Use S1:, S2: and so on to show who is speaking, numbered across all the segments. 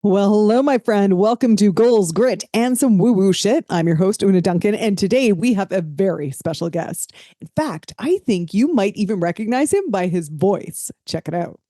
S1: Well, hello, my friend. Welcome to Goals, Grit, and some woo woo shit. I'm your host, Una Duncan, and today we have a very special guest. In fact, I think you might even recognize him by his voice. Check it out.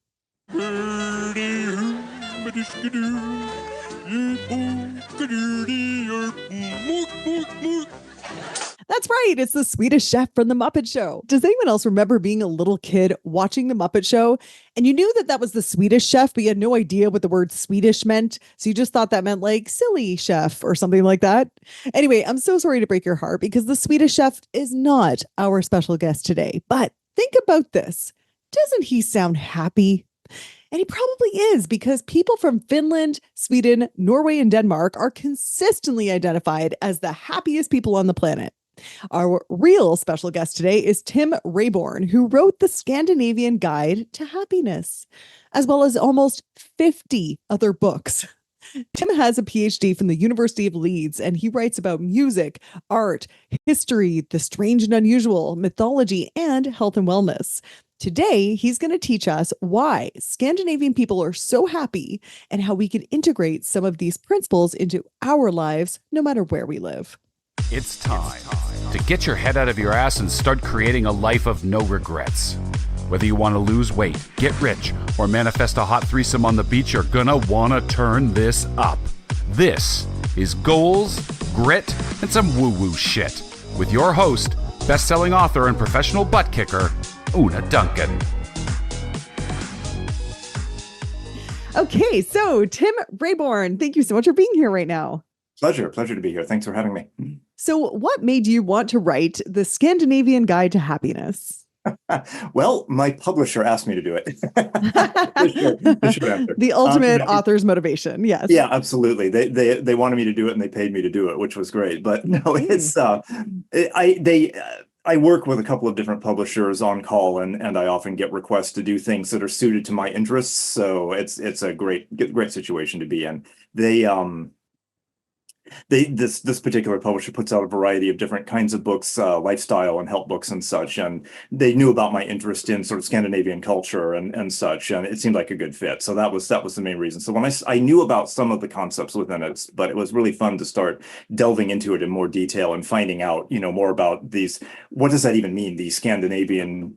S1: That's right. It's the Swedish chef from The Muppet Show. Does anyone else remember being a little kid watching The Muppet Show and you knew that that was the Swedish chef, but you had no idea what the word Swedish meant? So you just thought that meant like silly chef or something like that. Anyway, I'm so sorry to break your heart because the Swedish chef is not our special guest today. But think about this. Doesn't he sound happy? And he probably is because people from Finland, Sweden, Norway, and Denmark are consistently identified as the happiest people on the planet. Our real special guest today is Tim Rayborn, who wrote the Scandinavian Guide to Happiness, as well as almost 50 other books. Tim has a PhD from the University of Leeds, and he writes about music, art, history, the strange and unusual, mythology, and health and wellness. Today, he's going to teach us why Scandinavian people are so happy and how we can integrate some of these principles into our lives, no matter where we live.
S2: It's time to get your head out of your ass and start creating a life of no regrets. Whether you want to lose weight, get rich, or manifest a hot threesome on the beach, you're gonna want to turn this up. This is Goals, Grit, and some woo-woo shit with your host, best-selling author and professional butt kicker, Una Duncan.
S1: Okay, so Tim Rayborn, thank you so much for being here right now.
S3: Pleasure to be here. Thanks for having me.
S1: So what made you want to write the Scandinavian Guide to Happiness?
S3: Well, my publisher asked me to do it.
S1: The ultimate author's motivation. Yes.
S3: Yeah, absolutely. They wanted me to do it and they paid me to do it, which was great. But no, it's I work with a couple of different publishers on call, and I often get requests to do things that are suited to my interests. So it's a great situation to be in. This particular publisher puts out a variety of different kinds of books, lifestyle and health books and such, and they knew about my interest in sort of Scandinavian culture and such, and it seemed like a good fit. So that was the main reason. So when I knew about some of the concepts within it, but it was really fun to start delving into it in more detail and finding out, more about these. What does that even mean? The Scandinavian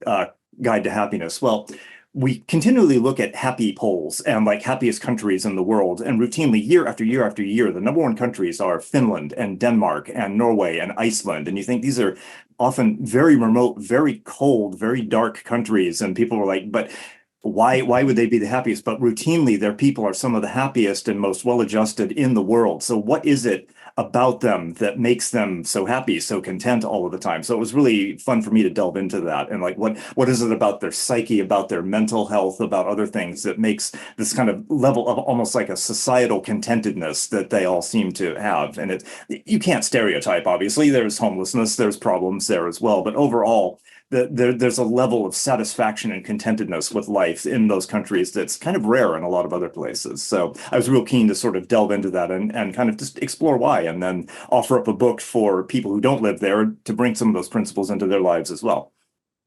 S3: Guide to Happiness. Well, we continually look at happy polls and like happiest countries in the world, and routinely year after year after year, the number one countries are Finland and Denmark and Norway and Iceland. And you think these are often very remote, very cold, very dark countries. And people were like, but why would they be the happiest? But routinely, their people are some of the happiest and most well-adjusted in the world. So what is it about them that makes them so happy, so content all of the time? So it was really fun for me to delve into that. And like, what is it about their psyche, about their mental health, about other things that makes this kind of level of almost like a societal contentedness that they all seem to have? And you can't stereotype, obviously. There's homelessness, there's problems there as well. But overall, there's a level of satisfaction and contentedness with life in those countries that's kind of rare in a lot of other places. So I was real keen to sort of delve into that and kind of just explore why, and then offer up a book for people who don't live there to bring some of those principles into their lives as well.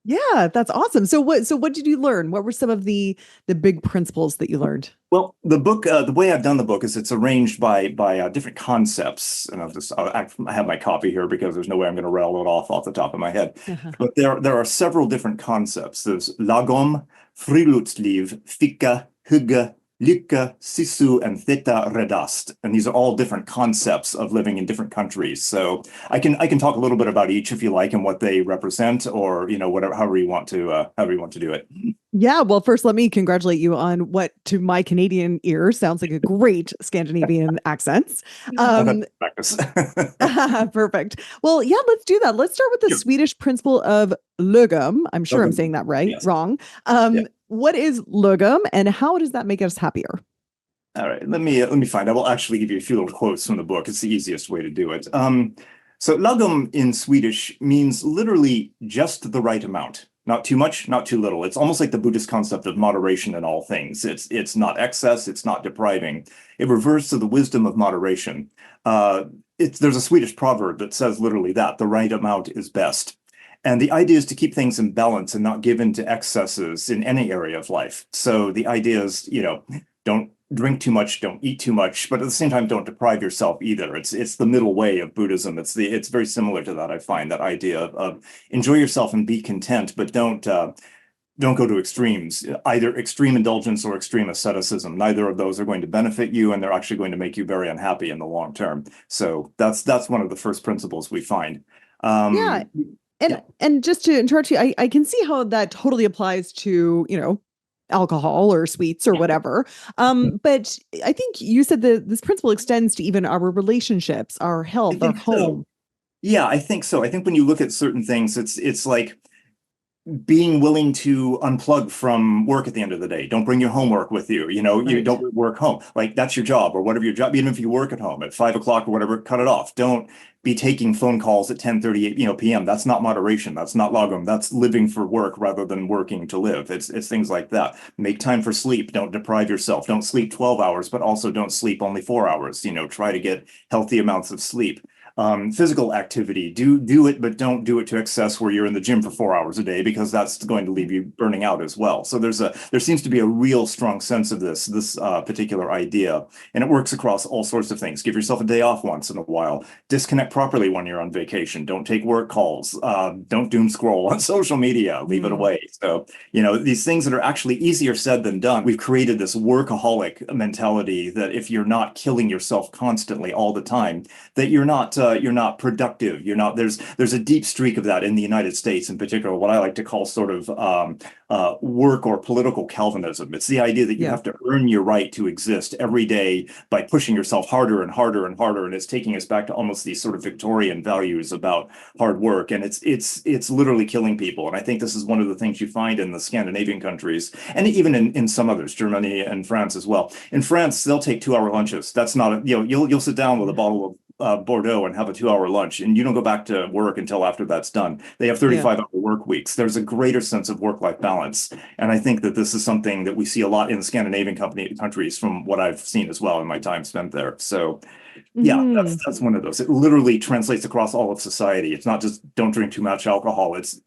S1: Yeah, that's awesome. So what did you learn? What were some of the big principles that you learned?
S3: Well, the book, the way I've done the book is it's arranged by different I have my copy here because there's no way I'm going to rattle it off the top of my head.
S1: Uh-huh.
S3: But there are several different concepts. There's Lagom, Friluftsliv, Fika, Hygge, Lycka, Sisu, and Theta Redast. And these are all different concepts of living in different countries. So I can talk a little bit about each if you like and what they represent, or whatever, however you want to do it.
S1: Yeah, well, first let me congratulate you on what to my Canadian ear sounds like a great Scandinavian accents.
S3: Practice.
S1: Perfect. Well, yeah, let's do that. Let's start with the Swedish principle of Lagom. I'm sure I'm saying that right.
S3: Yes.
S1: Wrong. What is Lagom and how does that make us happier?
S3: All right, let me find. I will actually give you a few little quotes from the book. It's the easiest way to do it. So Lagom in Swedish means literally just the right amount. Not too much, not too little. It's almost like the Buddhist concept of moderation in all things. It's not excess, it's not depriving. It refers to the wisdom of moderation. There's a Swedish proverb that says literally that, the right amount is best. And the idea is to keep things in balance and not give in to excesses in any area of life. So the idea is, don't drink too much, don't eat too much, but at the same time, don't deprive yourself either. It's the middle way of Buddhism. It's very similar to that. I find that idea of enjoy yourself and be content, but don't go to extremes, either extreme indulgence or extreme asceticism. Neither of those are going to benefit you, and they're actually going to make you very unhappy in the long term. So that's one of the first principles we find.
S1: Yeah.
S3: Yeah,
S1: And just to interrupt you, I can see how that totally applies to, alcohol or sweets or whatever. But I think you said that this principle extends to even our relationships, our
S3: I
S1: health, our
S3: think so.
S1: home.
S3: Yeah, I think so. I think when you look at certain things, it's like being willing to unplug from work at the end of the day. Don't bring your homework with you. You
S1: Right.
S3: don't work home. Like that's your job or whatever your job, even if you work at home at 5 o'clock or whatever, cut it off. Don't be taking phone calls at 10:38, PM. That's not moderation. That's not lagom. That's living for work rather than working to live. It's things like that. Make time for sleep. Don't deprive yourself. Don't sleep 12 hours, but also don't sleep only 4 hours. Try to get healthy amounts of sleep. Physical activity, do it, but don't do it to excess where you're in the gym for 4 hours a day, because that's going to leave you burning out as well. So there seems to be a real strong sense of this particular idea, and it works across all sorts of things. Give yourself a day off once in a while. Disconnect properly when you're on vacation. Don't take work calls. Don't doom scroll on social media. Leave it
S1: Mm.
S3: away. So these things that are actually easier said than done. We've created this workaholic mentality that if you're not killing yourself constantly all the time, that you're not productive. There's a deep streak of that in the United States in particular, what I like to call sort of work or political Calvinism. It's the idea that you
S1: Yeah.
S3: have to earn your right to exist every day by pushing yourself harder and harder and harder. And it's taking us back to almost these sort of Victorian values about hard work. And it's literally killing people. And I think this is one of the things you find in the Scandinavian countries, and even in some others, Germany and France as well. In France, they'll take 2 hour lunches. That's not you'll sit down with a bottle of Bordeaux and have a 2 hour lunch, and you don't go back to work until after that's done. They have
S1: Yeah.
S3: 35-hour work weeks. There's a greater sense of work-life balance. And I think that this is something that we see a lot in Scandinavian countries from what I've seen as well in my time spent there. So yeah,
S1: Hmm.
S3: that's one of those. It literally translates across all of society. It's not just don't drink too much alcohol. It's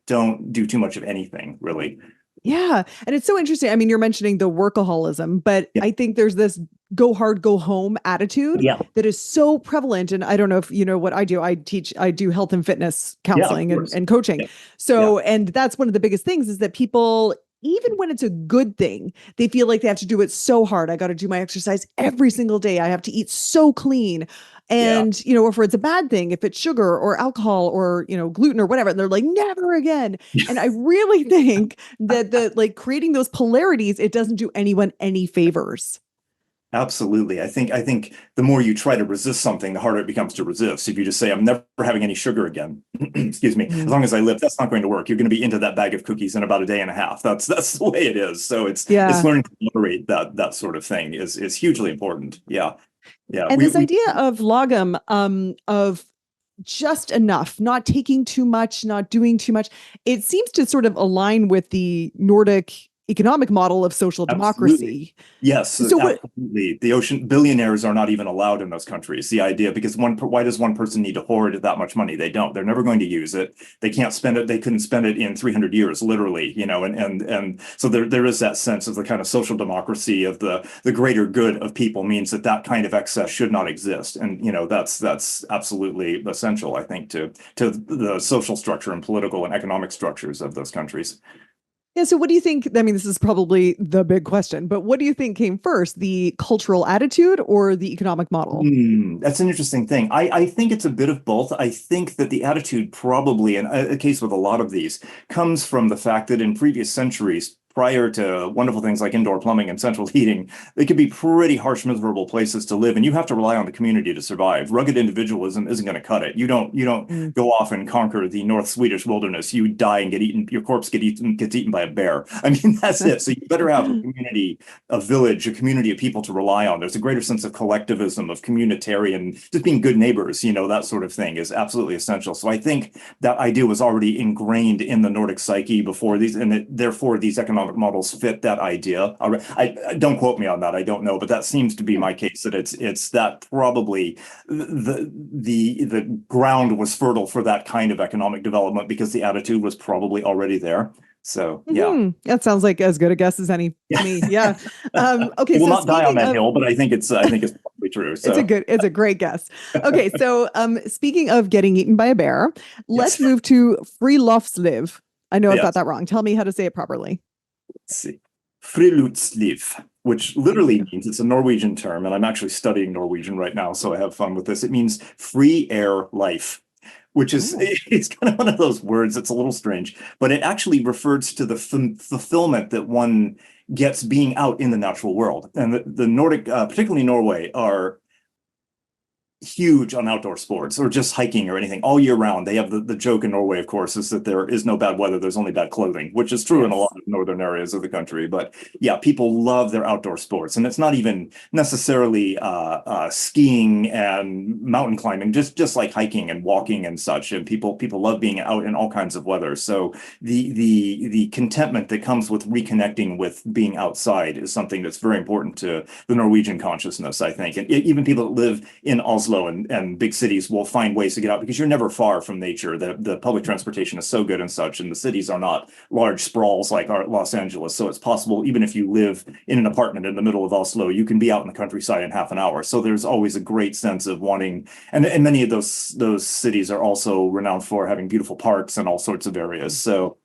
S3: don't do too much of anything, really.
S1: Yeah. And it's so interesting. I mean, you're mentioning the workaholism, but
S3: Yeah.
S1: I think there's this go hard, go home attitude
S3: Yeah.
S1: that is so prevalent. And I don't know if you know what I do. I do health and fitness
S3: Yeah, of
S1: counseling
S3: course.
S1: and coaching.
S3: Yeah. Yeah.
S1: So, and that's one of the biggest things is that people, even when it's a good thing, they feel like they have to do it so hard. I got to do my exercise every single day. I have to eat so clean.
S3: Yeah.
S1: And, if it's a bad thing, if it's sugar or alcohol or, gluten or whatever, and they're like, never again. And I really think that the like creating those polarities, it doesn't do anyone any favors.
S3: Absolutely. I think the more you try to resist something, the harder it becomes to resist. If you just say, I'm never having any sugar again, excuse me, as
S1: Mhm.
S3: long as I live, that's not going to work. You're going to be into that bag of cookies in about a day and a half. That's the way it is. So it's
S1: Yeah.
S3: learning to moderate that sort of thing is hugely important. Yeah. Yeah.
S1: And this
S3: We
S1: idea of lagom, of just enough, not taking too much, not doing too much, it seems to sort of align with the Nordic economic model of social
S3: absolutely.
S1: democracy.
S3: Yes,
S1: So what
S3: absolutely. The ocean billionaires are not even allowed in those countries. The idea, because why does one person need to hoard that much money? They don't. They're never going to use it. They can't spend it. They couldn't spend it in 300 years, literally. And so there is that sense of the kind of social democracy of the greater good of people means that kind of excess should not exist. And that's absolutely essential, I think, to the social structure and political and economic structures of those countries.
S1: Yeah, so what do you think? I mean, this is probably the big question, but what do you think came first, the cultural attitude or the economic model?
S3: That's an interesting thing. I think it's a bit of both. I think that the attitude probably, and a case with a lot of these, comes from the fact that in previous centuries, prior to wonderful things like indoor plumbing and central heating, they could be pretty harsh, miserable places to live, and you have to rely on the community to survive. Rugged individualism isn't going to cut it. You don't
S1: Mm.
S3: go off and conquer the North Swedish wilderness. You die and get eaten. Your corpse gets eaten by a bear. I mean, that's it. So you better have a community, a village, a community of people to rely on. There's a greater sense of collectivism, of communitarian, just being good neighbors. That sort of thing is absolutely essential. So I think that idea was already ingrained in the Nordic psyche before these, and therefore these economic models fit that idea. I don't quote me on that. I don't know, but that seems to be
S1: Yeah.
S3: my case. That it's that probably the ground was fertile for that kind of economic development because the attitude was probably already there. So yeah.
S1: That sounds like as good a guess as any to
S3: Yeah.
S1: me. Yeah. Okay.
S3: It will
S1: So
S3: not die on
S1: speaking
S3: that
S1: of,
S3: hill, but I think it's probably true. So
S1: it's a great guess. Okay. So, speaking of getting eaten by a bear, let's
S3: yes.
S1: move to Friluftsliv. I know I've got
S3: Yes.
S1: that wrong. Tell me how to say it properly.
S3: Let's see. Friluftsliv, which
S1: Thank
S3: literally
S1: you.
S3: means it's a Norwegian term, and I'm actually studying Norwegian right now, so I have fun with this. It means free air life, which is
S1: Oh.
S3: it's kind of one of those words that's a little strange, but it actually refers to the fulfillment that one gets being out in the natural world. And the Nordic, particularly Norway, are huge on outdoor sports or just hiking or anything all year round. They have the joke in Norway, of course, is that there is no bad weather, there's only bad clothing, which is true in a lot
S1: Yes.
S3: of northern areas of the country. But yeah, people love their outdoor sports. And it's not even necessarily skiing and mountain climbing, just like hiking and walking and such. And people love being out in all kinds of weather. So the contentment that comes with reconnecting with being outside is something that's very important to the Norwegian consciousness, I think. And even people that live in Oslo and big cities will find ways to get out because you're never far from nature. The public transportation is so good and such, and the cities are not large sprawls like our Los Angeles. So it's possible, even if you live in an apartment in the middle of Oslo, you can be out in the countryside in half an hour. So there's always a great sense of wanting, and many of those cities are also renowned for having beautiful parks and all sorts of areas. So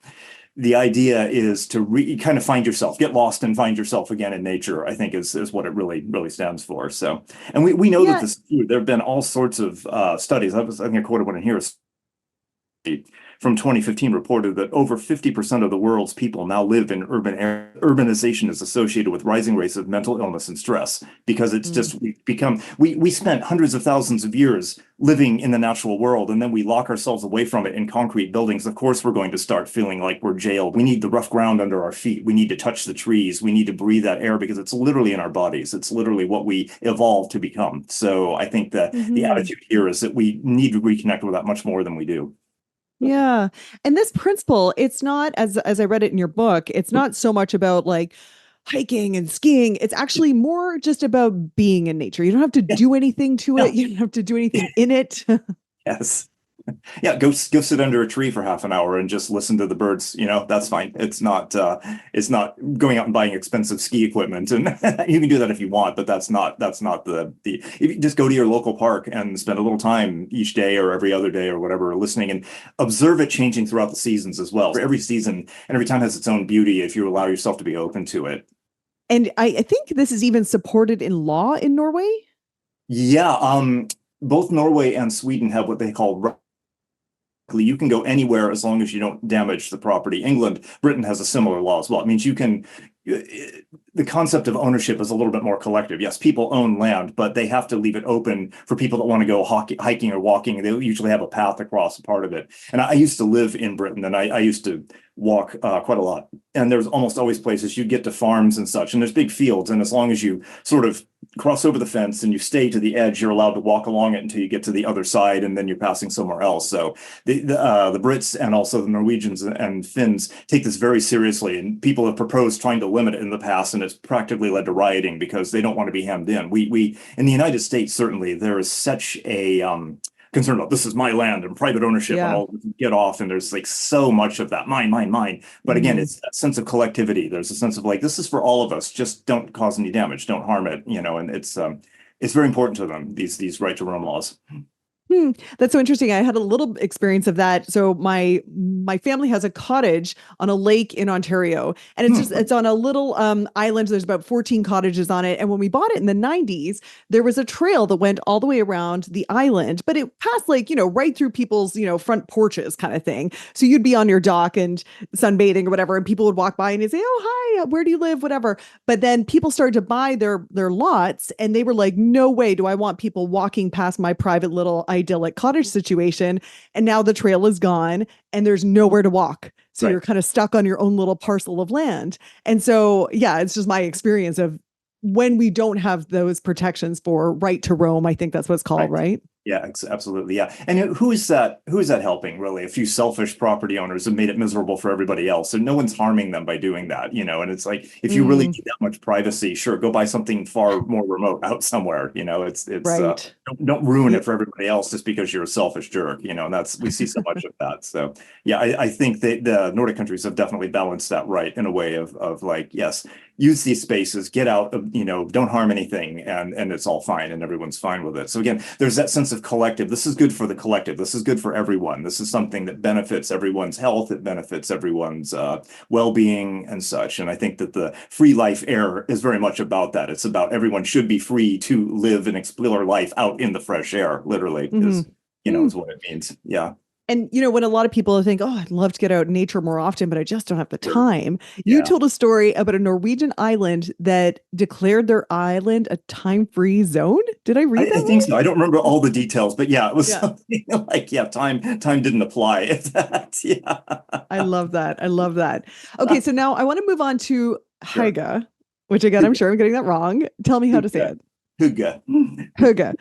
S3: the idea is to kind of find yourself, get lost and find yourself again in nature, I think is what it really stands for. So, and we know that
S1: Yeah.
S3: this, there have been all sorts of studies. I think I quoted one in here from 2015 reported that over 50% of the world's people now live in urban areas. Urbanization is associated with rising rates of mental illness and stress because it's
S1: Mm.
S3: just we spent hundreds of thousands of years living in the natural world, and then we lock ourselves away from it in concrete buildings. Of course, we're going to start feeling like we're jailed. We need the rough ground under our feet. We need to touch the trees. We need to breathe that air because it's literally in our bodies. It's literally what we evolved to become. So I think that the
S1: Hmm.
S3: attitude here is that we need to reconnect with that much more than we do.
S1: Yeah. And this principle, it's not as I read it in your book, it's not so much about like hiking and skiing. It's actually more just about being in nature. You don't have to
S3: Yeah,
S1: do anything to it.
S3: no,
S1: You don't have to do anything in it.
S3: yes. Yeah, go sit under a tree for half an hour and just listen to the birds. That's fine. It's not going out and buying expensive ski equipment, and you can do that if you want, but that's not the if you just go to your local park and spend a little time each day or every other day or whatever, listening and observe it changing throughout the seasons as well. Every season and every time has its own beauty if you allow yourself to be open to it.
S1: And I think this is even supported in law in Norway.
S3: Yeah, both Norway and Sweden have what they call you can go anywhere as long as you don't damage the property. Britain has a similar law as well. It means you can, the concept of ownership is a little bit more collective. Yes, people own land, but they have to leave it open for people that want to go hiking or walking. They usually have a path across a part of it. And I used to live in Britain, and I used to walk quite a lot. And there's almost always places you get to farms and such, and there's big fields. And as long as you sort of cross over the fence and you stay to the edge, you're allowed to walk along it until you get to the other side, and then you're passing somewhere else. So the Brits and also the Norwegians and Finns take this very seriously, and people have proposed trying to limit it in the past, and it's practically led to rioting because they don't want to be hemmed in. We in the United States, certainly there is such a concern about this is my land and private ownership and
S1: Yeah.
S3: all get off, and there's like so much of that mine. But again,
S1: Mhm.
S3: it's that sense of collectivity. There's a sense of like this is for all of us, just don't cause any damage, don't harm it, and it's very important to them, these right to roam laws.
S1: That's so interesting. I had a little experience of that. So my family has a cottage on a lake in Ontario, and it's on a little island. There's about 14 cottages on it. And when we bought it in the 90s, there was a trail that went all the way around the island, but it passed like, right through people's, front porches kind of thing. So you'd be on your dock and sunbathing or whatever, and people would walk by and you'd say, "Oh, hi, where do you live?" Whatever. But then people started to buy their lots, and they were like, "No way do I want people walking past my private little idyllic cottage situation." And now the trail is gone and there's nowhere to walk. So
S3: Right.
S1: you're kind of stuck on your own little parcel of land. And so, yeah, it's just my experience of when we don't have those protections for right to roam. I think that's what it's called,
S3: Right.
S1: right?
S3: Yeah, absolutely. Yeah. And who is that? Who is that helping, really? A few selfish property owners have made it miserable for everybody else. And no one's harming them by doing that, And it's like, if you really
S1: Mm,
S3: need that much privacy, sure, go buy something far more remote out somewhere.
S1: right.
S3: Don't ruin
S1: Yeah.
S3: it for everybody else just because you're a selfish jerk, And that's we see so much of that. So yeah, I think that the Nordic countries have definitely balanced that right in a way of like, yes, use these spaces, get out, don't harm anything, and it's all fine, and everyone's fine with it. So again, there's that sense of collective. This is good for the collective. This is good for everyone. This is something that benefits everyone's health. It benefits everyone's well-being and such. And I think that the free life air is very much about that. It's about everyone should be free to live and explore life out in the fresh air, literally,
S1: Hmm.
S3: is what it means. Yeah.
S1: And when a lot of people think, "Oh, I'd love to get out in nature more often, but I just don't have the
S3: Sure.
S1: time." You
S3: Yeah.
S1: told a story about a Norwegian island that declared their island a time-free zone. Did I read
S3: I
S1: that
S3: think
S1: right?
S3: so. I don't remember all the details, but yeah, it was
S1: Yeah.
S3: something like, yeah, time didn't apply. That, yeah.
S1: I love that. I love that. Okay, so now I want to move on to
S3: Sure.
S1: hygge, which again, I'm sure I'm getting that wrong. Tell me how to say
S3: Huga.
S1: it.
S3: Huga.
S1: Hygge.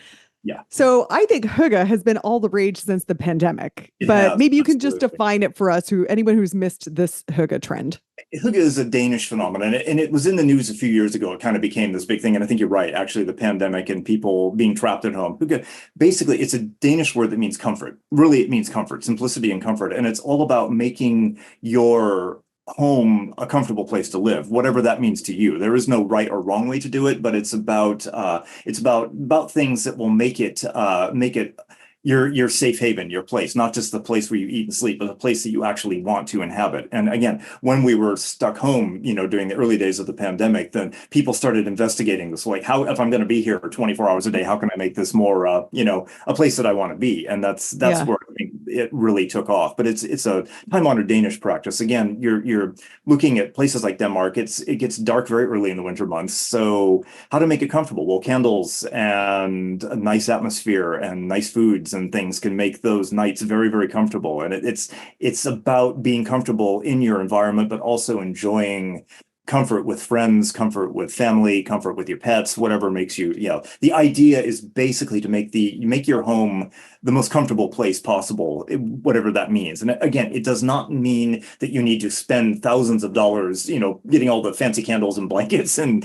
S3: Yeah,
S1: So I think hygge has been all the rage since the pandemic,
S3: it
S1: but
S3: has.
S1: maybe you can just
S3: Absolutely.
S1: define it for us, anyone who's missed this hygge trend.
S3: Hygge is a Danish phenomenon, and it was in the news a few years ago. It kind of became this big thing, and I think you're right. Actually, the pandemic and people being trapped at home. Hygge, basically, it's a Danish word that means comfort. Really, it means comfort, simplicity, and comfort, and it's all about making your home a comfortable place to live, whatever that means to you. There is no right or wrong way to do it, but it's about things that will make it your safe haven, your place, not just the place where you eat and sleep, but the place that you actually want to inhabit. And again, when we were stuck home, during the early days of the pandemic, then people started investigating this, like, how, if I'm going to be here for 24 hours a day, how can I make this more, a place that I want to be? And that's
S1: Yeah.
S3: where I think it really took off. But it's a time-honored Danish practice. Again, you're looking at places like Denmark. It gets dark very early in the winter months, so how to make it comfortable? Well, candles and a nice atmosphere and nice foods and things can make those nights very, very comfortable. And it's about being comfortable in your environment, but also enjoying comfort with friends, comfort with family, comfort with your pets, whatever makes you. The idea is basically to make your home the most comfortable place possible, whatever that means. And again, it does not mean that you need to spend thousands of dollars, getting all the fancy candles and blankets and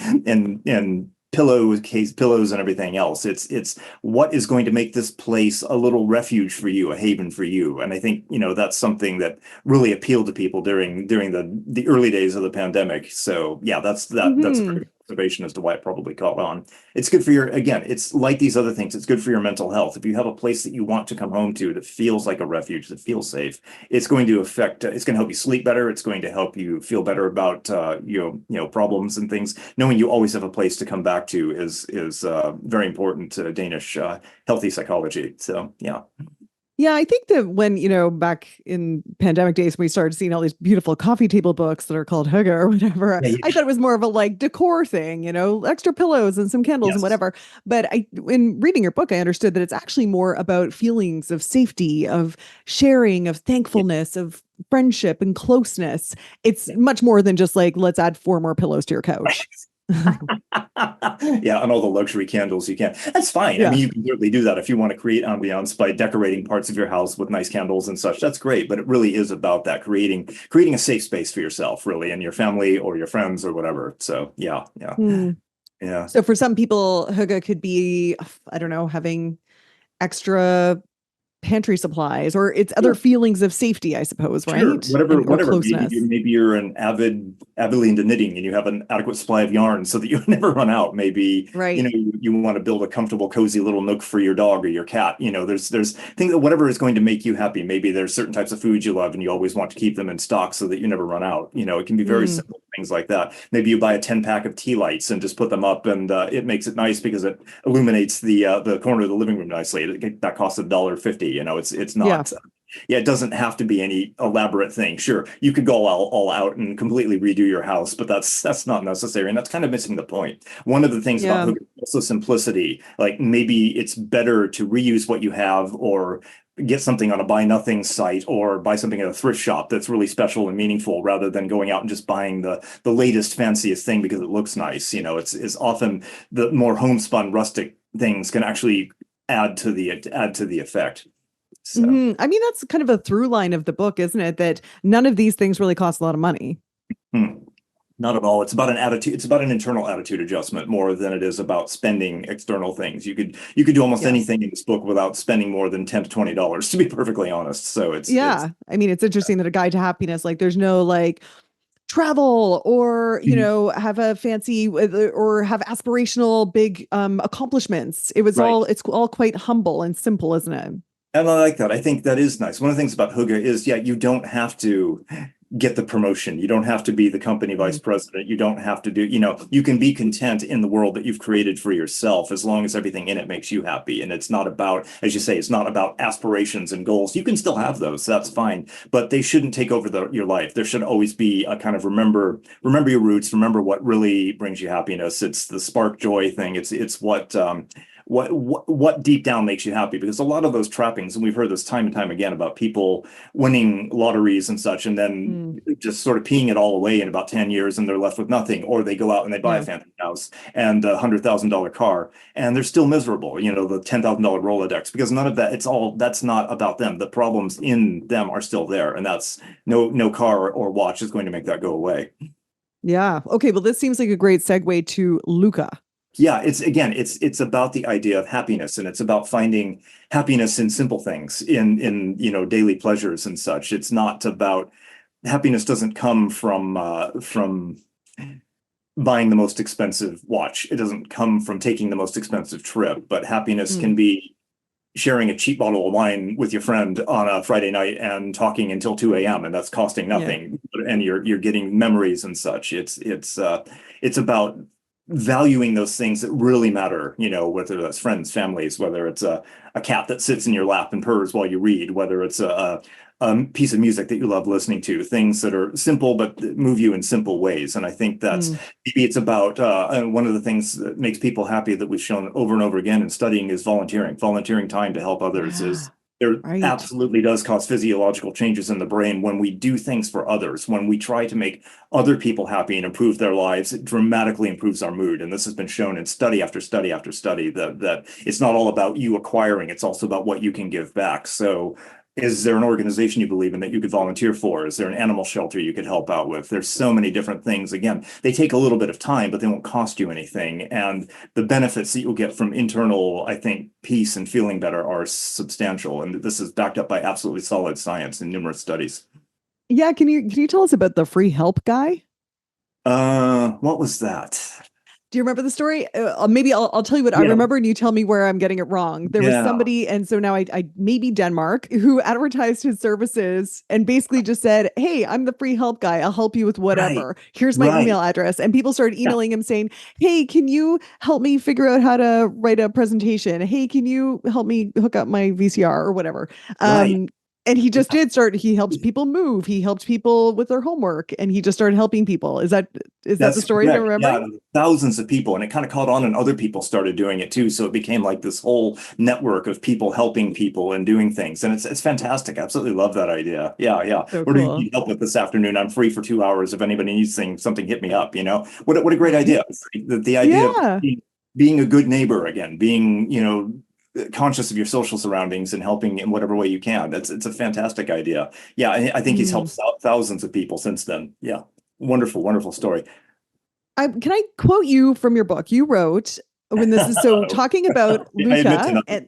S3: pillows and everything else. It's what is going to make this place a little refuge for you, a haven for you. And I think, that's something that really appealed to people during the early days of the pandemic. So yeah, that's a
S1: Hmm.
S3: pretty good observation as to why it probably caught on. It's good for again, it's like these other things, it's good for your mental health. If you have a place that you want to come home to that feels like a refuge, that feels safe, it's going to help you sleep better. It's going to help you feel better about problems and things. Knowing you always have a place to come back to is very important to Danish healthy psychology. So yeah.
S1: Yeah, I think that when, back in pandemic days, when we started seeing all these beautiful coffee table books that are called hygge or whatever,
S3: Yeah,
S1: I thought it was more of a like decor thing, extra pillows and some candles and
S3: yes.
S1: whatever. But in reading your book, I understood that it's actually more about feelings of safety, of sharing, of
S3: Yeah.
S1: thankfulness, of friendship and closeness. It's much more than just like, let's add 4 more pillows to your couch.
S3: Yeah, and all the luxury candles you can. That's fine. I
S1: Yeah.
S3: mean, you can certainly do that if you want to create ambiance by decorating parts of your house with nice candles and such. That's great, but it really is about that creating a safe space for yourself, really, and your family or your friends or whatever. So yeah, yeah,
S1: Hmm.
S3: yeah.
S1: So for some people, hygge could be, I don't know, having extra pantry supplies or it's other feelings of safety, I suppose,
S3: Sure,
S1: right?
S3: whatever,
S1: Or
S3: whatever.
S1: closeness.
S3: Maybe you're an avidly into knitting and you have an adequate supply of yarn so that you never run out. Maybe,
S1: Right.
S3: you want to build a comfortable, cozy little nook for your dog or your cat. There's things that whatever is going to make you happy. Maybe there's certain types of foods you love and you always want to keep them in stock so that you never run out. It can be very
S1: Mm,
S3: simple things like that. Maybe you buy a 10 pack of tea lights and just put them up and it makes it nice because it illuminates the corner of the living room nicely. That costs $1.50. It's
S1: yeah.
S3: not. Yeah, it doesn't have to be any elaborate thing. Sure, you could go all out and completely redo your house, but that's not necessary, and that's kind of missing the point. One of the things about
S1: Yeah.
S3: Hygge is also simplicity. Like maybe it's better to reuse what you have or get something on a buy nothing site or buy something at a thrift shop that's really special and meaningful rather than going out and just buying the latest fanciest thing because it looks nice. It's often the more homespun rustic things can actually add to the effect. So.
S1: I mean, that's kind of a through line of the book, isn't it? That none of these things really cost a lot of money.
S3: Not at all. It's about an attitude. It's about an internal attitude adjustment more than it is about spending external things. You could do almost anything in this book without spending more than $10 to $20, to be perfectly honest. So it's
S1: I mean, it's interesting that a guide to happiness, like there's no like travel or have a fancy or have aspirational big accomplishments. It's all quite humble and simple, isn't it?
S3: And I like that. I think that is nice. One of the things about Hygge is, you don't have to get the promotion. You don't have to be the company vice president. You don't have to do, you can be content in the world that you've created for yourself as long as everything in it makes you happy. And it's not about, as you say, it's not about aspirations and goals. You can still have those. That's fine, but they shouldn't take over your life. There should always be a kind of remember your roots, remember what really brings you happiness. It's the spark joy thing. It's what deep down makes you happy, because a lot of those trappings, and we've heard this time and time again about people winning lotteries and such, and then just sort of peeing it all away in about 10 years and they're left with nothing, or they go out and they buy a fancy house and a $100,000 car and they're still miserable, the $10,000 Rolodex, because none of that, that's not about them. The problems in them are still there, and that's no car or watch is going to make that go away.
S1: Yeah. Okay. Well, this seems like a great segue to Luca.
S3: Yeah, it's about the idea of happiness, and it's about finding happiness in simple things, in daily pleasures and such. It's not about, happiness doesn't come from buying the most expensive watch. It doesn't come from taking the most expensive trip, but happiness can be sharing a cheap bottle of wine with your friend on a Friday night and talking until 2 a.m. and that's costing nothing, and you're getting memories and such. It's about valuing those things that really matter, whether that's friends, families, whether it's a cat that sits in your lap and purrs while you read, whether it's a piece of music that you love listening to, things that are simple but move you in simple ways. And I think that's maybe it's about one of the things that makes people happy that we've shown over and over again in studying is volunteering time to help others. Is there absolutely does cause physiological changes in the brain when we do things for others. When we try to make other people happy and improve their lives, it dramatically improves our mood. And this has been shown in study after study after study that it's not all about you acquiring, it's also about what you can give back. So is there an organization you believe in that you could volunteer for? Is there an animal shelter you could help out with? There's so many different things. Again, they take a little bit of time, but they won't cost you anything. And the benefits that you'll get from internal, I think, peace and feeling better are substantial. And this is backed up by absolutely solid science in numerous studies.
S1: Yeah. Can you tell us about the free help guy?
S3: What was that?
S1: Do you remember the story? Maybe I'll tell you what I remember, and you tell me where I'm getting it wrong. There was somebody, and so now I maybe Denmark, who advertised his services and basically just said, "Hey, I'm the free help guy. I'll help you with whatever. Here's my email address." And people started emailing him saying, "Hey, can you help me figure out how to write a presentation? Hey, can you help me hook up my VCR or whatever?" And he just he helped people move. He helped people with their homework, and he just started helping people. Is that the story that I remember?
S3: Yeah, thousands of people, and it kind of caught on, and other people started doing it too. So it became like this whole network of people helping people and doing things. And it's fantastic. I absolutely love that idea. Yeah.
S1: So
S3: what do you need help with this afternoon? I'm free for 2 hours. If anybody needs something, hit me up. What a great idea. The idea of being a good neighbor again, being, conscious of your social surroundings and helping in whatever way you can. It's a fantastic idea. Yeah, I think he's helped thousands of people since then. Yeah, wonderful story.
S1: Can I quote you from your book? You wrote, when this is talking about Luca and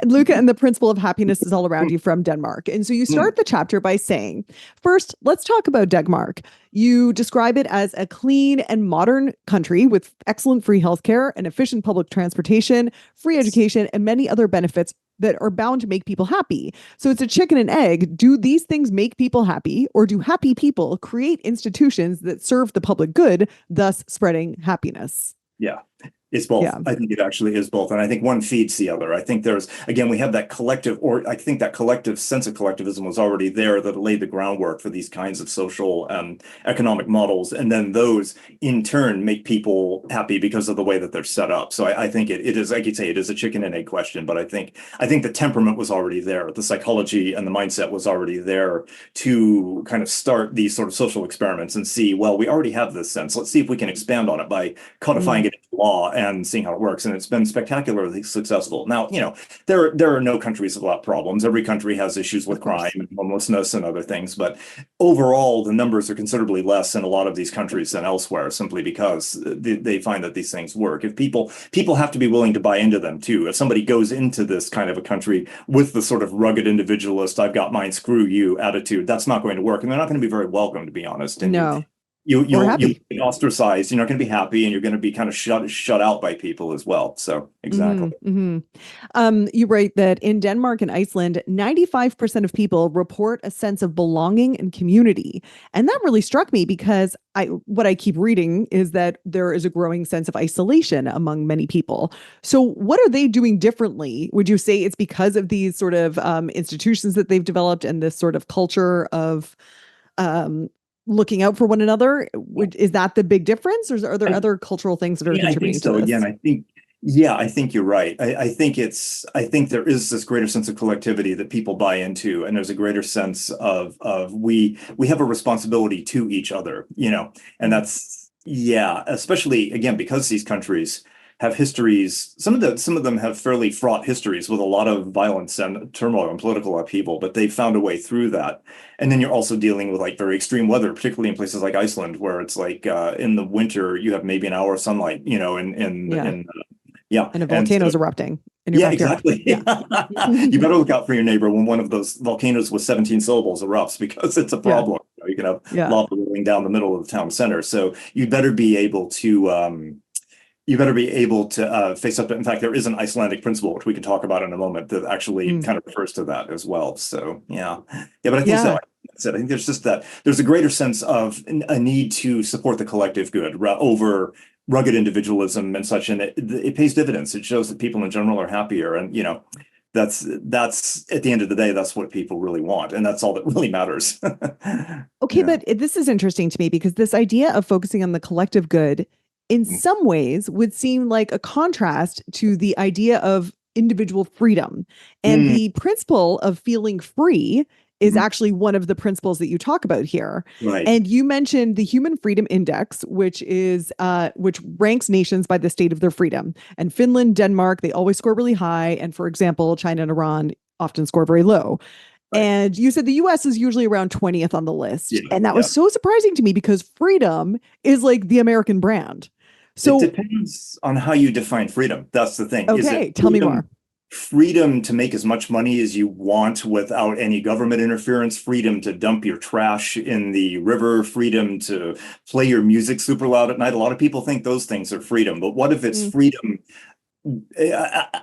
S1: Luca and the principle of happiness is all around you from Denmark. And so you start the chapter by saying, first, let's talk about Denmark. You describe it as a clean and modern country with excellent free healthcare and efficient public transportation, free education, and many other benefits that are bound to make people happy. So it's a chicken and egg. Do these things make people happy, or do happy people create institutions that serve the public good, thus spreading happiness?
S3: Yeah. It's both. Yeah. I think it actually is both. And I think one feeds the other. I think we have that collective, or I think that collective sense of collectivism was already there that laid the groundwork for these kinds of social and economic models. And then those in turn make people happy because of the way that they're set up. So I think it is, like you say, it is a chicken and egg question, but I think the temperament was already there. The psychology and the mindset was already there to kind of start these sort of social experiments and see, well, we already have this sense. Let's see if we can expand on it by codifying it into law and seeing how it works. And it's been spectacularly successful. Now, there are no countries without problems. Every country has issues with crime and homelessness and other things, but overall, the numbers are considerably less in a lot of these countries than elsewhere, simply because they find that these things work. If people have to be willing to buy into them too. If somebody goes into this kind of a country with the sort of rugged individualist, I've got mine, screw you attitude, that's not going to work, and they're not going to be very welcome, to be honest. And
S1: No.
S3: you'll be ostracized. You're not going to be happy, and you're going to be kind of shut out by people as well. So exactly.
S1: You write that in Denmark and Iceland, 95% of people report a sense of belonging and community. And that really struck me because what I keep reading is that there is a growing sense of isolation among many people. So what are they doing differently? Would you say it's because of these sort of institutions that they've developed and this sort of culture of looking out for one another? Is that the big difference, or are there other cultural things that are contributing to this?
S3: Again, I think you're right. I think there is this greater sense of collectivity that people buy into, and there's a greater sense of we have a responsibility to each other, and that's, especially again, because these countries have histories. Some of them have fairly fraught histories with a lot of violence and turmoil and political upheaval, but they've found a way through that. And then you're also dealing with like very extreme weather, particularly in places like Iceland, where it's like in the winter you have maybe an hour of sunlight, and
S1: a volcano's erupting in your backyard.
S3: Exactly. You better look out for your neighbor when one of those volcanoes with 17 syllables erupts, because it's a problem. You can have lava rolling down the middle of the town center. So you better be able to face up. In fact, there is an Icelandic principle, which we can talk about in a moment, that actually kind of refers to that as well. So, but I think so. I think there's just there's a greater sense of a need to support the collective good over rugged individualism and such. And it pays dividends. It shows that people in general are happier. And, that's at the end of the day, that's what people really want. And that's all that really matters.
S1: Okay. But this is interesting to me, because this idea of focusing on the collective good in some ways would seem like a contrast to the idea of individual freedom. And the principle of feeling free is actually one of the principles that you talk about here.
S3: Right.
S1: And you mentioned the Human Freedom Index, which ranks nations by the state of their freedom. And Finland, Denmark, they always score really high. And for example, China and Iran often score very low. Right. And you said the US is usually around 20th on the list. And that was so surprising to me, because freedom is like the American brand. So
S3: it depends on how you define freedom. That's the thing.
S1: Okay, tell me more.
S3: Freedom to make as much money as you want without any government interference, freedom to dump your trash in the river, freedom to play your music super loud at night. A lot of people think those things are freedom, but what if it's freedom?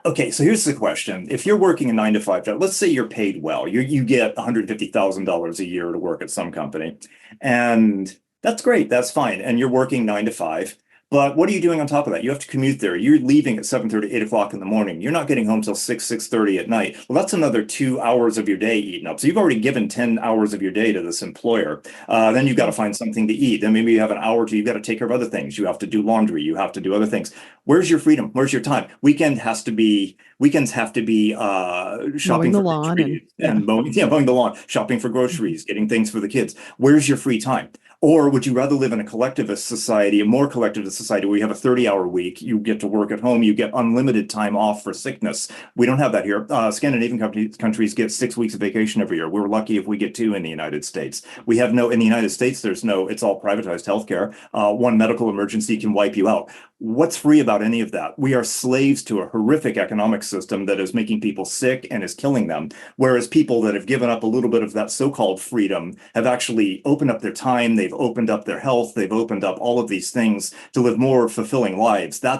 S3: Okay, so here's the question. If you're working a 9-to-5 job, let's say you're paid well, you get $150,000 a year to work at some company, and that's great, that's fine, and you're working 9 to 5. But what are you doing on top of that? You have to commute there. You're leaving at 7:30, 8 o'clock in the morning. You're not getting home till 6:30 at night. Well, that's another 2 hours of your day eaten up. So you've already given 10 hours of your day to this employer. Then you've got to find something to eat. Then maybe you have an hour or two. You've got to take care of other things. You have to do laundry. You have to do other things. Where's your freedom? Where's your time? Weekends have to be shopping
S1: mowing the
S3: for
S1: lawn
S3: and mowing the lawn, shopping for groceries, getting things for the kids. Where's your free time? Or would you rather live in a collectivist society, a more collectivist society, where you have a 30-hour week, you get to work at home, you get unlimited time off for sickness? We don't have that here. Scandinavian countries get 6 weeks of vacation every year. We're lucky if we get 2 in the United States. We have in the United States, it's all privatized healthcare. One medical emergency can wipe you out. What's free about any of that? We are slaves to a horrific economic system that is making people sick and is killing them. Whereas people that have given up a little bit of that so-called freedom have actually opened up their time, they've opened up their health, they've opened up all of these things to live more fulfilling lives. I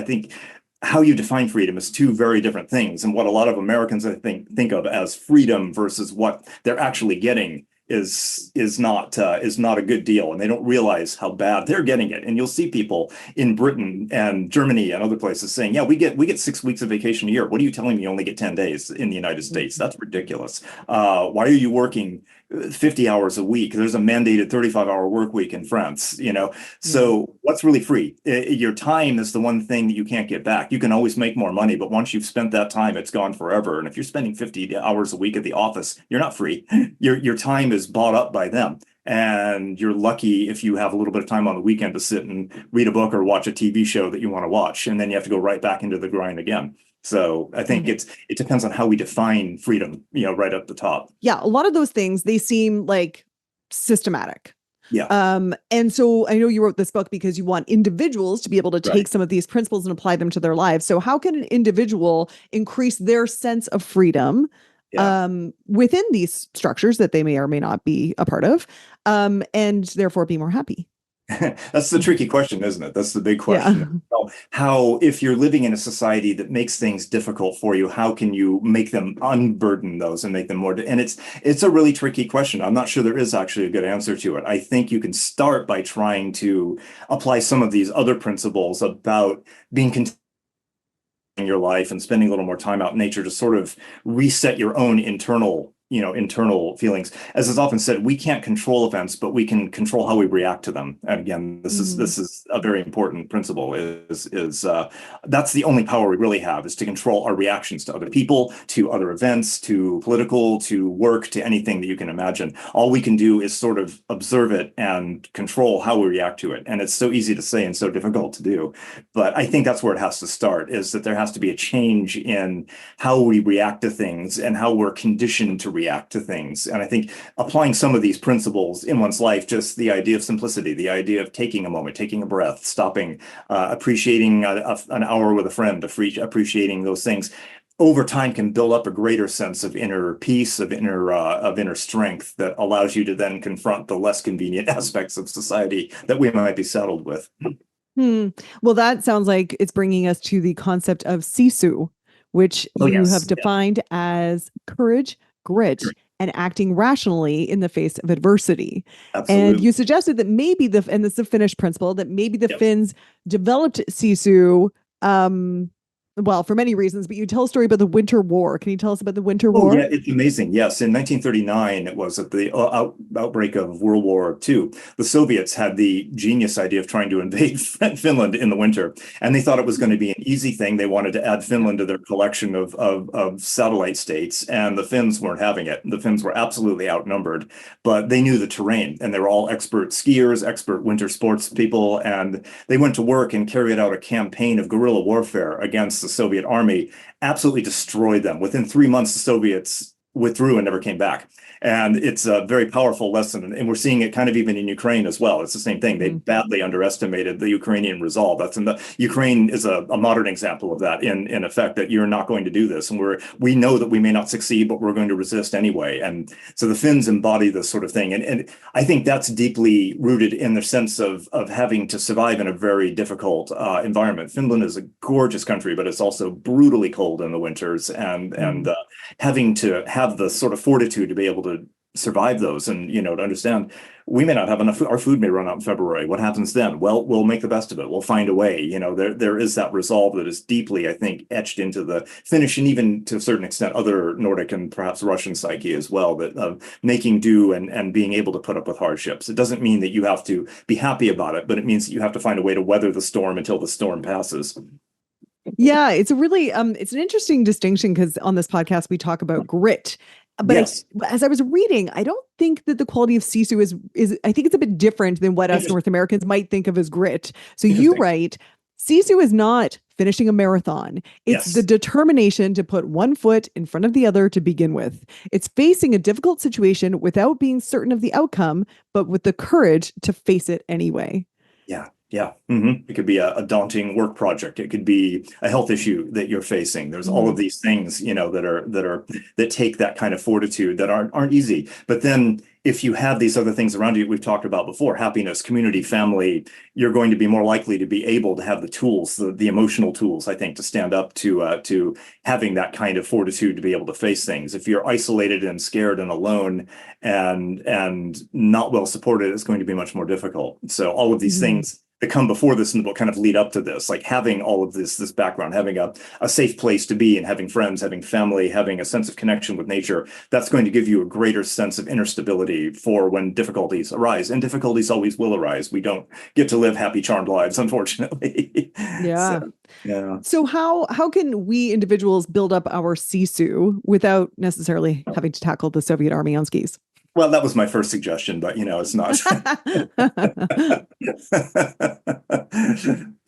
S3: think how you define freedom is 2 very different things. And what a lot of Americans, I think of as freedom versus what they're actually getting is not a good deal, and they don't realize how bad they're getting it. And you'll see people in Britain and Germany and other places saying, "Yeah, we get 6 weeks of vacation a year. What are you telling me? You only get 10 days in the United States? That's ridiculous. Why are you working 50 hours a week? There's a mandated 35-hour work week in France, So what's really free? Your time is the one thing that you can't get back. You can always make more money, but once you've spent that time, it's gone forever. And if you're spending 50 hours a week at the office, you're not free. Your time is bought up by them. And you're lucky if you have a little bit of time on the weekend to sit and read a book or watch a TV show that you want to watch. And then you have to go right back into the grind again. So I think it depends on how we define freedom, right at the top.
S1: Yeah. A lot of those things, they seem like systematic.
S3: Yeah.
S1: And so I know you wrote this book because you want individuals to be able to take
S3: Right.
S1: some of these principles and apply them to their lives. So how can an individual increase their sense of freedom
S3: Yeah.
S1: within these structures that they may or may not be a part of, and therefore be more happy?
S3: That's the tricky question, isn't it? That's the big
S1: Yeah.
S3: question. How, if you're living in a society that makes things difficult for you, how can you make them unburden those and make them more? And it's a really tricky question. I'm not sure there is actually a good answer to it. I think you can start by trying to apply some of these other principles about being content in your life and spending a little more time out in nature to sort of reset your own internal feelings. As is often said, we can't control events, but we can control how we react to them. And again, this is a very important principle. That's the only power we really have, is to control our reactions to other people, to other events, to political, to work, to anything that you can imagine. All we can do is sort of observe it and control how we react to it. And it's so easy to say and so difficult to do. But I think that's where it has to start, is that there has to be a change in how we react to things and how we're conditioned to react to things. And I think applying some of these principles in one's life, just the idea of simplicity, the idea of taking a moment, taking a breath, stopping, appreciating an hour with a friend, appreciating those things, over time can build up a greater sense of inner peace, of inner strength that allows you to then confront the less convenient aspects of society that we might be saddled with.
S1: Well, that sounds like it's bringing us to the concept of sisu, which you have defined as courage, grit, and acting rationally in the face of adversity.
S3: Absolutely.
S1: And you suggested that maybe and this is a Finnish principle, that maybe the Finns developed sisu, well, for many reasons, but you tell a story about the Winter War. Can you tell us about the Winter War?
S3: Yeah, it's amazing. Yes, in 1939, it was at the outbreak of World War II. The Soviets had the genius idea of trying to invade Finland in the winter, and they thought it was going to be an easy thing. They wanted to add Finland to their collection of satellite states, and the Finns weren't having it. The Finns were absolutely outnumbered, but they knew the terrain, and they were all expert skiers, expert winter sports people, and they went to work and carried out a campaign of guerrilla warfare against the Soviet army, absolutely destroyed them. Within 3 months, the Soviets withdrew and never came back. And it's a very powerful lesson. And we're seeing it kind of even in Ukraine as well. It's the same thing. They badly underestimated the Ukrainian resolve. Ukraine is a modern example of that in effect, that you're not going to do this. And we know that we may not succeed, but we're going to resist anyway. And so the Finns embody this sort of thing. And I think that's deeply rooted in the sense of having to survive in a very difficult environment. Finland is a gorgeous country, but it's also brutally cold in the winters, and having to have the sort of fortitude to be able to survive those, and to understand we may not have enough. Our food may run out in February. What happens then? Well, we'll make the best of it. We'll find a way. There is that resolve that is deeply, I think, etched into the Finnish, and even to a certain extent other Nordic and perhaps Russian psyche as well, that of making do and being able to put up with hardships. It doesn't mean that you have to be happy about it, but it means that you have to find a way to weather the storm until the storm passes.
S1: Yeah, it's a really it's an interesting distinction, because on this podcast we talk about grit. But as I was reading, I don't think that the quality of sisu is I think it's a bit different than what us North Americans might think of as grit. So you write, sisu is not finishing a marathon. It's the determination to put one foot in front of the other to begin with. It's facing a difficult situation without being certain of the outcome, but with the courage to face it anyway.
S3: Yeah. It could be a daunting work project. It could be a health issue that you're facing. There's all of these things, that take that kind of fortitude that aren't easy. But then if you have these other things around you we've talked about before, happiness, community, family, you're going to be more likely to be able to have the tools, the emotional tools, I think, to stand up to having that kind of fortitude to be able to face things. If you're isolated and scared and alone and not well supported, it's going to be much more difficult. So all of these things that come before this in the book kind of lead up to this, like having all of this background, having a safe place to be, and having friends, having family, having a sense of connection with nature. That's going to give you a greater sense of inner stability for when difficulties arise, and difficulties always will arise. We don't get to live happy, charmed lives, unfortunately. So how can we individuals build up our sisu without necessarily having to tackle the Soviet army on skis? Well, that was my first suggestion, but it's not.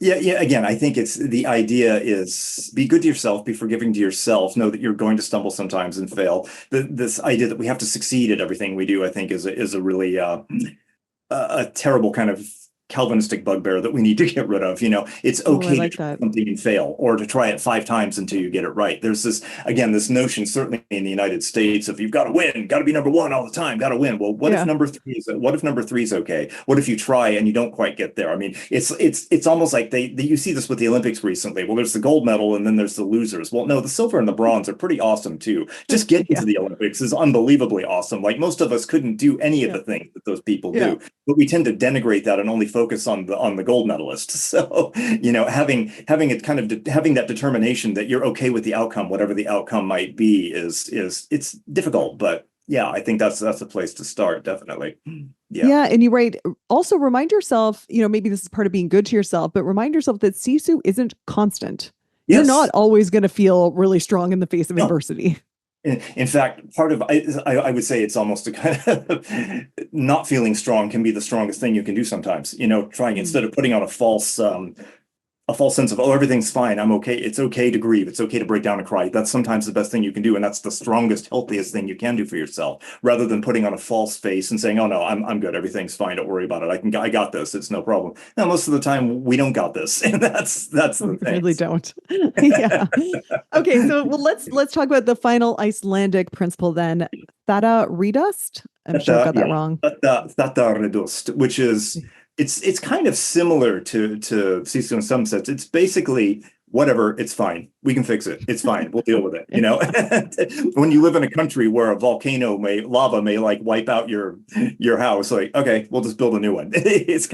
S3: Yeah, yeah. Again, I think it's the idea is be good to yourself, be forgiving to yourself, know that you're going to stumble sometimes and fail. This idea that we have to succeed at everything we do, I think, is a really a terrible kind of Calvinistic bugbear that we need to get rid of. It's
S1: Oh, I
S3: okay to
S1: like
S3: try
S1: that.
S3: something and fail, or to try it 5 times until you get it right. There's this notion, certainly in the United States, of you've got to win, got to be number one all the time, got to win. Well, what if
S1: Yeah.
S3: number three is okay? What if you try and you don't quite get there? I mean, it's almost like you see this with the Olympics recently. Well, there's the gold medal and then there's the losers. Well, no, the silver and the bronze are pretty awesome too. Just getting
S1: Yeah.
S3: to the Olympics is unbelievably awesome. Like most of us couldn't do any of
S1: Yeah.
S3: the things that those people
S1: Yeah.
S3: do, but we tend to denigrate that and only focus on the gold medalist. So, having it kind of having that determination that you're okay with the outcome, whatever the outcome might be, is it's difficult, but yeah, I think that's a place to start, definitely. Yeah.
S1: Yeah. And you right. Also remind yourself, maybe this is part of being good to yourself, but remind yourself that sisu isn't constant. You're not
S3: Yes.
S1: always going to feel really strong in the face of
S3: No.
S1: adversity.
S3: In fact, part of I would say it's almost a kind of not feeling strong can be the strongest thing you can do sometimes. Trying instead of putting on a false sense of, oh, everything's fine, I'm okay. It's okay to grieve. It's okay to break down and cry. That's sometimes the best thing you can do, and that's the strongest, healthiest thing you can do for yourself, rather than putting on a false face and saying, oh no, I'm good. Everything's fine. Don't worry about it. I got this. It's no problem. Now, most of the time we don't got this, and that's the
S1: We
S3: thing.
S1: really don't. Yeah. Okay. So let's talk about the final Icelandic principle then. Theta redust. I'm sure I got that wrong.
S3: Theta redust, which is it's kind of similar to Sisu in some sense. It's basically whatever, it's fine. We can fix it. It's fine. We'll deal with it. When you live in a country where a lava may like wipe out your house, like, okay, we'll just build a new one. It's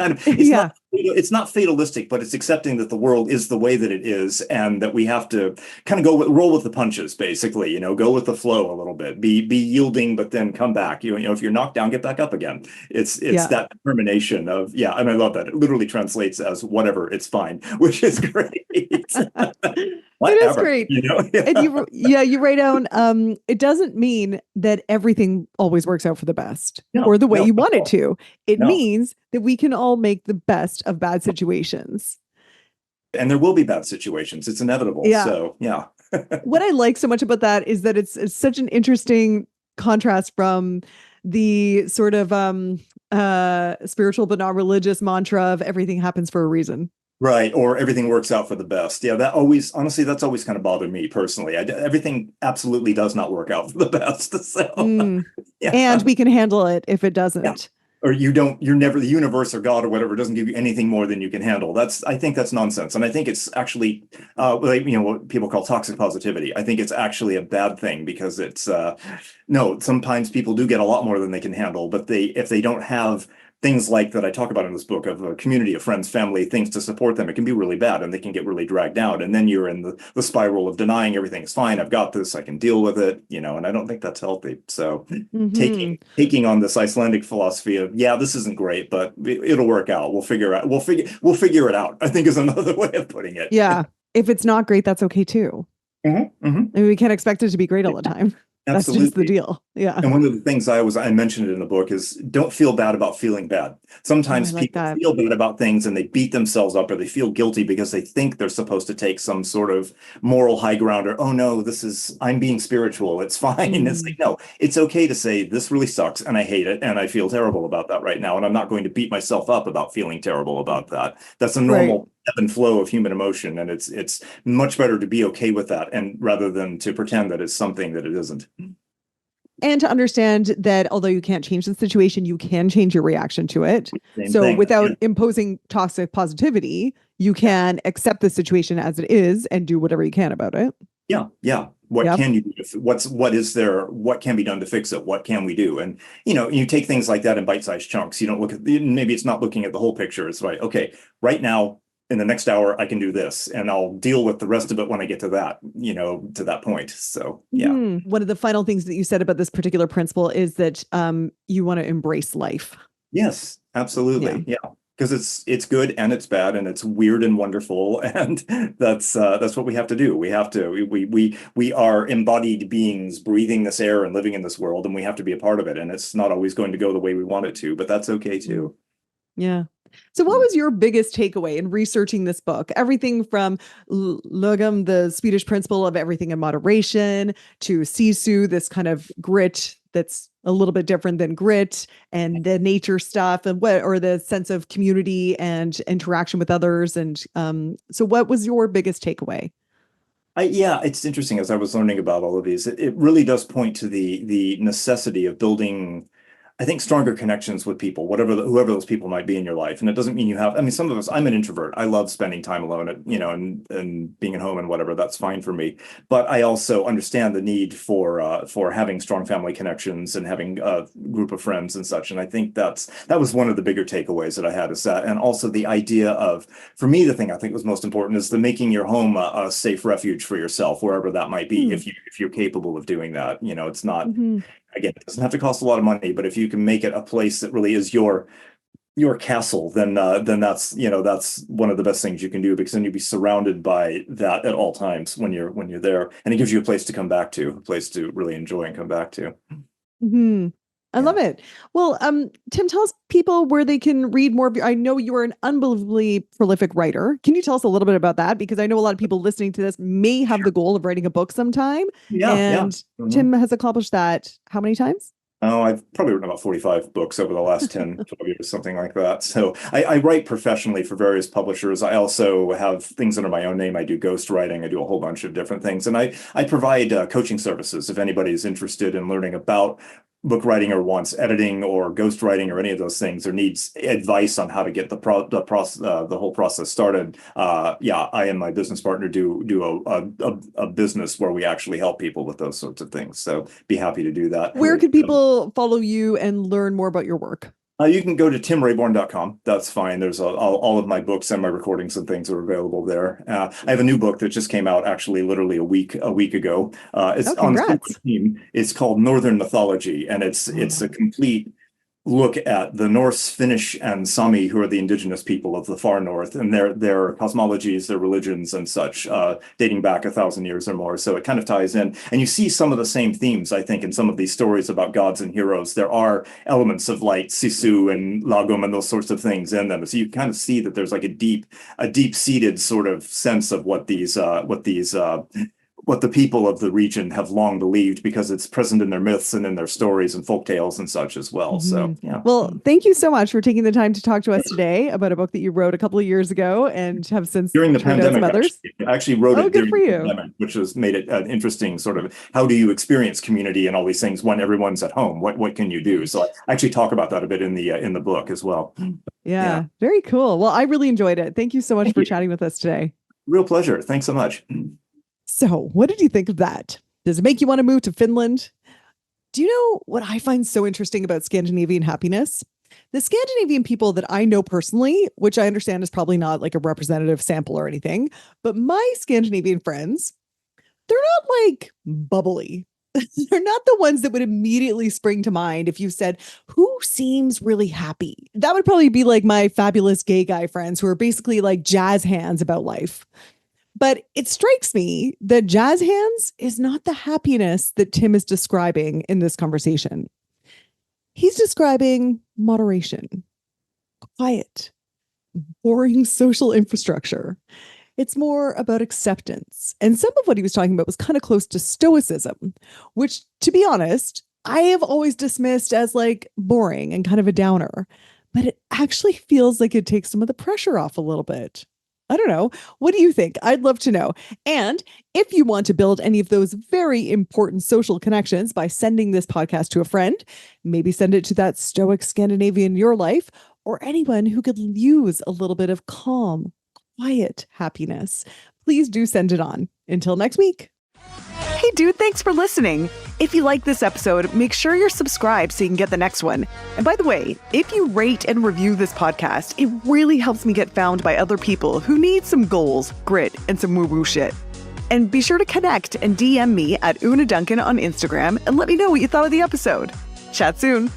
S3: not fatalistic, but it's accepting that the world is the way that it is, and that we have to kind of roll with the punches, basically. Go with the flow a little bit. Be yielding, but then come back. If you're knocked down, get back up again. It's that determination of, and I love that. It literally translates as whatever, it's fine, which is great.
S1: It is great. And you write down, it doesn't mean that everything always works out for the best or the way you want it to. It means that we can all make the best of bad situations.
S3: And there will be bad situations. It's inevitable.
S1: Yeah.
S3: So, yeah.
S1: What I like so much about that is that it's such an interesting contrast from the sort of spiritual but not religious mantra of everything happens for a reason.
S3: Right. Or everything works out for the best. Yeah, honestly, that's always kind of bothered me personally. Everything absolutely does not work out for the best. So, yeah.
S1: And we can handle it if it doesn't.
S3: Yeah. Or the universe or God or whatever doesn't give you anything more than you can handle. I think that's nonsense. And I think it's actually, what people call toxic positivity. I think it's actually a bad thing, because sometimes people do get a lot more than they can handle, but if they don't have things like that I talk about in this book, of a community of friends, family, things to support them, it can be really bad, and they can get really dragged down. And then you're in the spiral of denying everything's fine. I've got this. I can deal with it, and I don't think that's healthy. So taking on this Icelandic philosophy of, this isn't great, but it'll work out. We'll figure it out, I think, is another way of putting it.
S1: Yeah. If it's not great, that's okay too.
S3: Mm-hmm, mm-hmm.
S1: I mean, we can't expect it to be great all the time.
S3: Absolutely.
S1: That's just the deal. Yeah.
S3: And one of the things I mentioned it in the book is, don't feel bad about feeling bad. Sometimes people feel bad about things and they beat themselves up, or they feel guilty because they think they're supposed to take some sort of moral high ground, or, oh no, I'm being spiritual. It's fine. It's like, no, it's okay to say, this really sucks and I hate it and I feel terrible about that right now. And I'm not going to beat myself up about feeling terrible about that. That's a normal ebb and flow of human emotion. And it's much better to be okay with that, and rather than to pretend that it's something that it isn't.
S1: And to understand that although you can't change the situation, you can change your reaction to it. Without imposing toxic positivity, you can accept the situation as it is and do whatever you can about it.
S3: Yeah. Yeah. What can you do? What can be done to fix it? What can we do? And, you take things like that in bite-sized chunks. You don't maybe it's not looking at the whole picture. It's like, okay, right now, in the next hour, I can do this, and I'll deal with the rest of it when I get to that, to that point. So, yeah.
S1: One of the final things that you said about this particular principle is that you want to embrace life.
S3: Yes, absolutely. Yeah. Because it's good and it's bad and it's weird and wonderful, and that's what we have to do. We are embodied beings breathing this air and living in this world, and we have to be a part of it. And it's not always going to go the way we want it to, but that's okay too.
S1: Yeah. So what was your biggest takeaway in researching this book? Everything from Lagom, the Swedish principle of everything in moderation, to Sisu, this kind of grit that's a little bit different than grit, and the nature stuff, and or the sense of community and interaction with others. And so what was your biggest takeaway?
S3: Yeah, it's interesting as I was learning about all of these. It really does point to the necessity of building, I think, stronger connections with people, whoever those people might be in your life. And it doesn't mean you have, I mean, some of us, I'm an introvert. I love spending time alone, and being at home and whatever. That's fine for me. But I also understand the need for having strong family connections and having a group of friends and such. And I think that was one of the bigger takeaways that I had, is that, and also the idea of, for me, the thing I think was most important is the making your home a safe refuge for yourself, wherever that might be, if you're capable of doing that. It's not. Again, it doesn't have to cost a lot of money, but if you can make it a place that really is your castle, then that's one of the best things you can do, because then you'll be surrounded by that at all times when you're there, and it gives you a place to come back to, a place to really enjoy and come back to.
S1: I love it. Well, Tim, tell us people where they can read more of your, I know you are an unbelievably prolific writer. Can you tell us a little bit about that? Because I know a lot of people listening to this may have the goal of writing a book sometime. And Tim has accomplished that how many times?
S3: Oh, I've probably written about 45 books over the last 10, 12 years, something like that. So I write professionally for various publishers. I also have things under my own name. I do ghostwriting. I do a whole bunch of different things. And I provide coaching services if anybody's interested in learning about book writing, or wants editing or ghostwriting or any of those things, or needs advice on how to get the whole process started. I and my business partner do a business where we actually help people with those sorts of things. So be happy to do that.
S1: Where can people follow you and learn more about your work?
S3: You can go to timrayborn.com. That's fine. There's all of my books and my recordings and things are available there. I have a new book that just came out actually literally a week ago. It's on Steam. It's called Northern Mythology, and it's a complete look at the Norse, Finnish, and Sami, who are the indigenous people of the far north, and their cosmologies, their religions, and such, dating back 1,000 years or more. So it kind of ties in, and you see some of the same themes, I think, in some of these stories about gods and heroes. There are elements of like Sisu and Lagom and those sorts of things in them. So you kind of see that there's like a deep-seated sort of sense of what the people of the region have long believed, because it's present in their myths and in their stories and folk tales and such as well. So, yeah.
S1: Well, thank you so much for taking the time to talk to us today about a book that you wrote a couple of years ago and have since
S3: during the pandemic. I actually wrote it during the pandemic, which has made it an interesting sort of, how do you experience community and all these things when everyone's at home? What can you do? So I actually talk about that a bit in the book as well.
S1: Yeah, very cool. Well, I really enjoyed it. Thank you so much for chatting with us today.
S3: Real pleasure. Thanks so much.
S1: So what did you think of that? Does it make you want to move to Finland? Do you know what I find so interesting about Scandinavian happiness? The Scandinavian people that I know personally, which I understand is probably not like a representative sample or anything, but my Scandinavian friends, they're not like bubbly. They're not the ones that would immediately spring to mind if you said, who seems really happy? That would probably be like my fabulous gay guy friends who are basically like jazz hands about life. But it strikes me that jazz hands is not the happiness that Tim is describing in this conversation. He's describing moderation, quiet, boring social infrastructure. It's more about acceptance. And some of what he was talking about was kind of close to stoicism, which, to be honest, I have always dismissed as like boring and kind of a downer. But it actually feels like it takes some of the pressure off a little bit. I don't know. What do you think? I'd love to know. And if you want to build any of those very important social connections by sending this podcast to a friend, maybe send it to that stoic Scandinavian in your life, or anyone who could use a little bit of calm, quiet happiness, please do send it on. Until next week. Hey, dude, thanks for listening. If you like this episode, make sure you're subscribed so you can get the next one. And by the way, if you rate and review this podcast, it really helps me get found by other people who need some goals, grit, and some woo-woo shit. And be sure to connect and DM me at Una Duncan on Instagram and let me know what you thought of the episode. Chat soon.